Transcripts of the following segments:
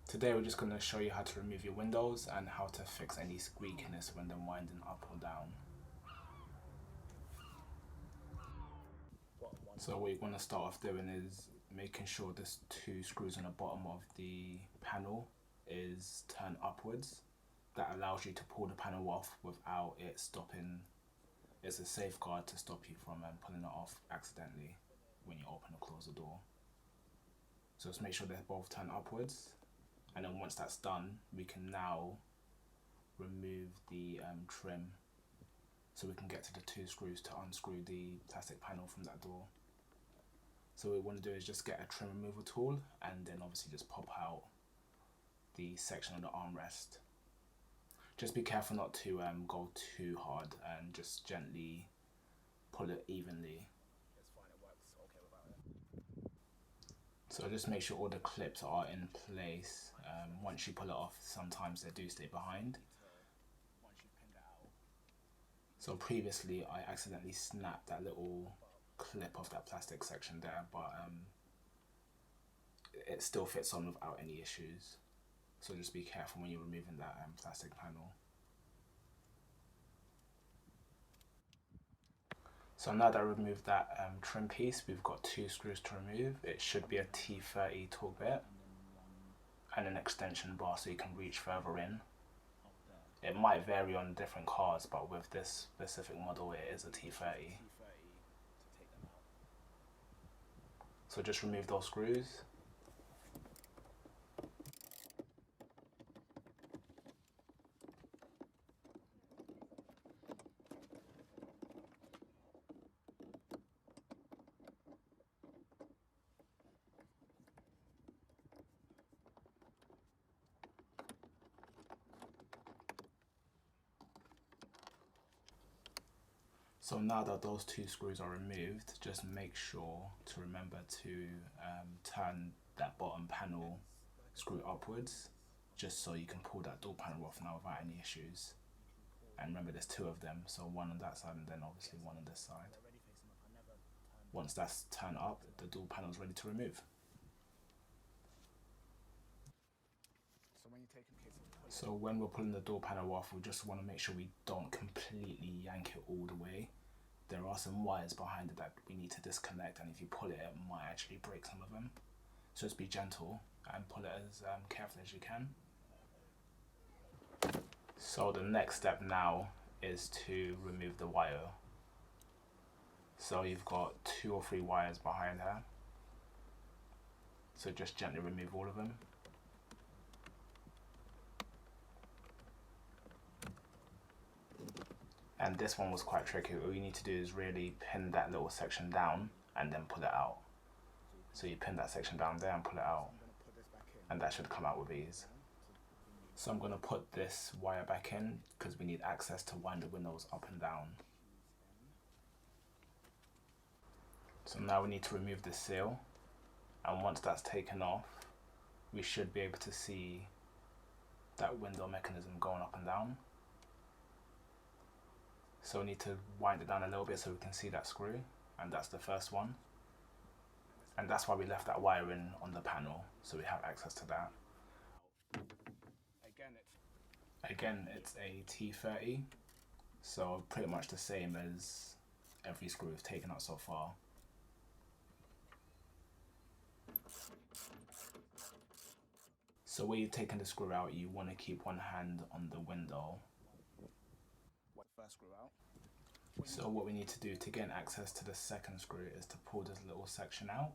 Today we're just going to show you how to remove your windows and how to fix any squeakiness when they're winding up or down. So what you want to start off doing is making sure there's two screws on the bottom of the panel is turned upwards. That allows you to pull the panel off without it stopping. It's a safeguard to stop you from pulling it off accidentally when you open or close the door. So just make sure they're both turned upwards. And then once that's done, we can now remove the trim, so we can get to the two screws to unscrew the plastic panel from that door. So what we want to do is just get a trim removal tool and then obviously just pop out the section of the armrest. Just be careful not to go too hard and just gently pull it evenly. So just make sure all the clips are in place. Once you pull it off, sometimes they do stay behind. So previously I accidentally snapped that little clip of that plastic section there, but it still fits on without any issues. So just be careful when you're removing that plastic panel. So now that I've removed that trim piece, we've got two screws to remove. It should be a T30 torque bit and an extension bar so you can reach further in. It might vary on different cars, but with this specific model it is a T30. So just remove those screws. So now that those two screws are removed, just make sure to remember to turn that bottom panel screw upwards, just so you can pull that door panel off now without any issues. And remember there's two of them, so one on that side and then obviously one on this side. Once that's turned up, the door panel is ready to remove. So when we're pulling the door panel off, we just want to make sure we don't completely yank it all the way. There are some wires behind it that we need to disconnect, and if you pull it, it might actually break some of them. So just be gentle and pull it as carefully as you can. So the next step now is to remove the wire. So you've got 2 or 3 wires behind her. So just gently remove all of them. And this one was quite tricky. All you need to do is really pin that little section down and then pull it out. So you pin that section down there and pull it out, and that should come out with ease. So I'm going to put this wire back in because we need access to wind the windows up and down. So now we need to remove the seal, and once that's taken off, we should be able to see that window mechanism going up and down. So we need to wind it down a little bit so we can see that screw, and that's the first one. And that's why we left that wire in on the panel, so we have access to that. Again, it's a T30, so pretty much the same as every screw we've taken out so far. So when you're taking the screw out, you want to keep one hand on the window. So what we need to do to gain access to the second screw is to pull this little section out.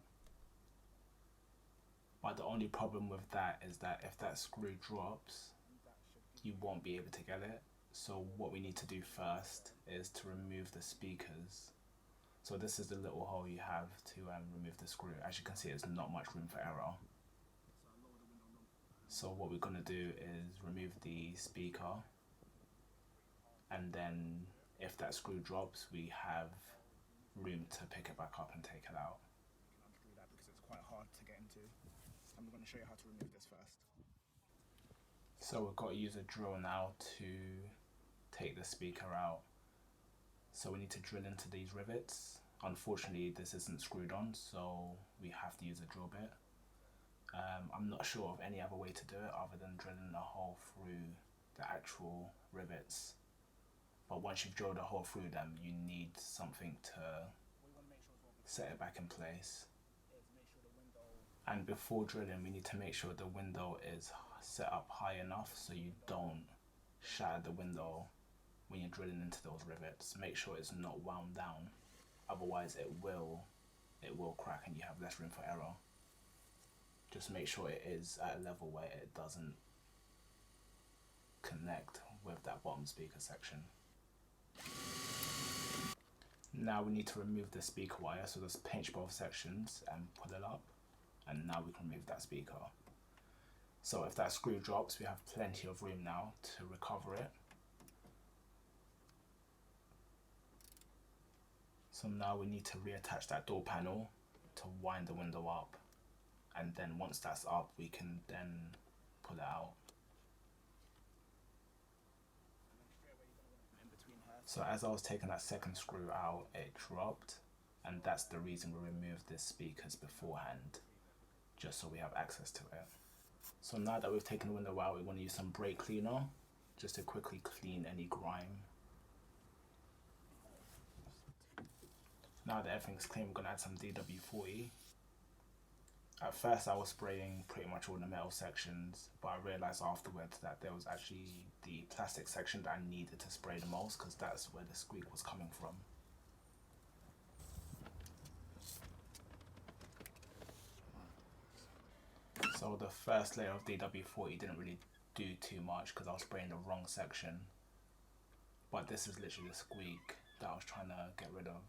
But the only problem with that is that if that screw drops, you won't be able to get it. So what we need to do first is to remove the speakers. So this is the little hole you have to remove the screw. As you can see, there's not much room for error. So what we're going to do is remove the speaker, and then if that screw drops, we have room to pick it back up and take it out. Unscrew that because it's quite hard to get into. I'm going to show you how to remove this first. So we've got to use a drill now to take the speaker out. So we need to drill into these rivets. Unfortunately, this isn't screwed on, so we have to use a drill bit. I'm not sure of any other way to do it other than drilling a hole through the actual rivets. But once you've drilled a hole through them, you need something to set it back in place. And before drilling, we need to make sure the window is set up high enough so you don't shatter the window when you're drilling into those rivets. Make sure it's not wound down, otherwise it will crack and you have less room for error. Just make sure it is at a level where it doesn't connect with that bottom speaker section. Now we need to remove the speaker wire, so just pinch both sections and pull it up, and now we can remove that speaker. So if that screw drops, we have plenty of room now to recover it. So now we need to reattach that door panel to wind the window up, and then once that's up, we can then pull it out. So as I was taking that second screw out, it dropped, and that's the reason we removed the speakers beforehand, just so we have access to it. So now that we've taken the window out, we want to use some brake cleaner just to quickly clean any grime. Now that everything's clean, we're going to add some DW40. At first I was spraying pretty much all the metal sections, but I realised afterwards that there was actually the plastic section that I needed to spray the most, because that's where the squeak was coming from. So the first layer of DW40 didn't really do too much because I was spraying the wrong section, but this is literally the squeak that I was trying to get rid of.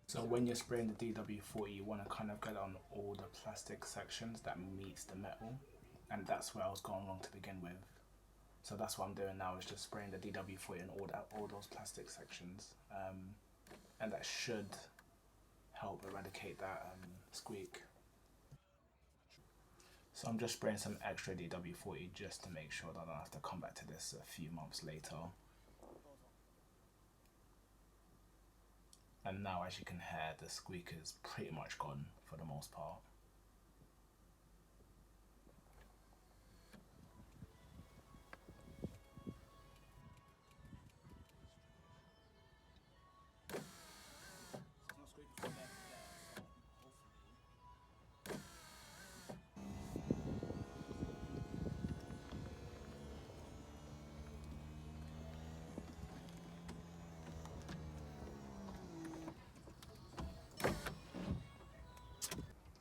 So when you're spraying the DW40, you want to kind of get on all the plastic sections that meets the metal, and that's where I was going wrong to begin with. So that's what I'm doing now, is just spraying the DW40 on all those plastic sections, and that should help eradicate that squeak. So I'm just spraying some extra DW40 just to make sure that I don't have to come back to this a few months later. And now, as you can hear, the squeak is pretty much gone for the most part.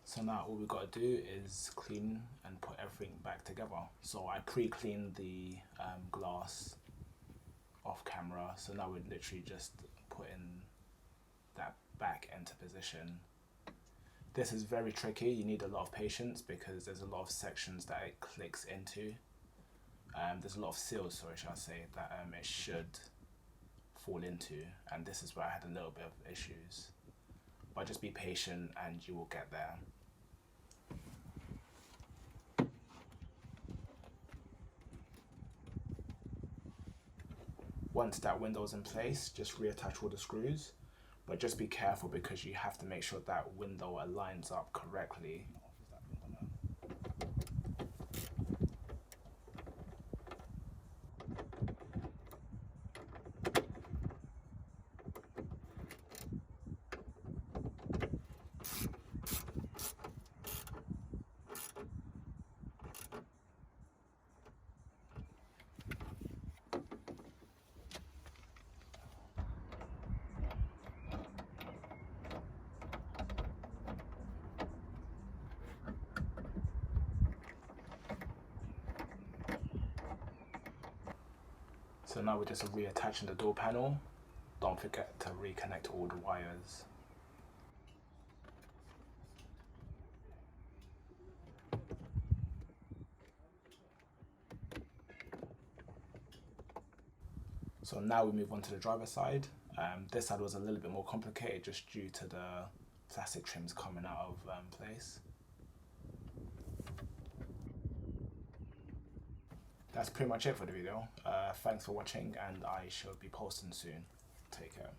So now all we've got to do is clean and put everything back together. So I pre-cleaned the glass off camera, so now we're literally just putting that back into position. This is very tricky, you need a lot of patience because there's a lot of sections that it clicks into. There's a lot of seals, sorry, shall I say, that it should fall into, and this is where I had a little bit of issues. But just be patient and you will get there. Once that window's in place, just reattach all the screws, but just be careful because you have to make sure that window aligns up correctly. So now we're just reattaching the door panel. Don't forget to reconnect all the wires. So now we move on to the driver's side. This side was a little bit more complicated just due to the plastic trims coming out of place. That's pretty much it for the video. Thanks for watching, and I shall be posting soon. Take care.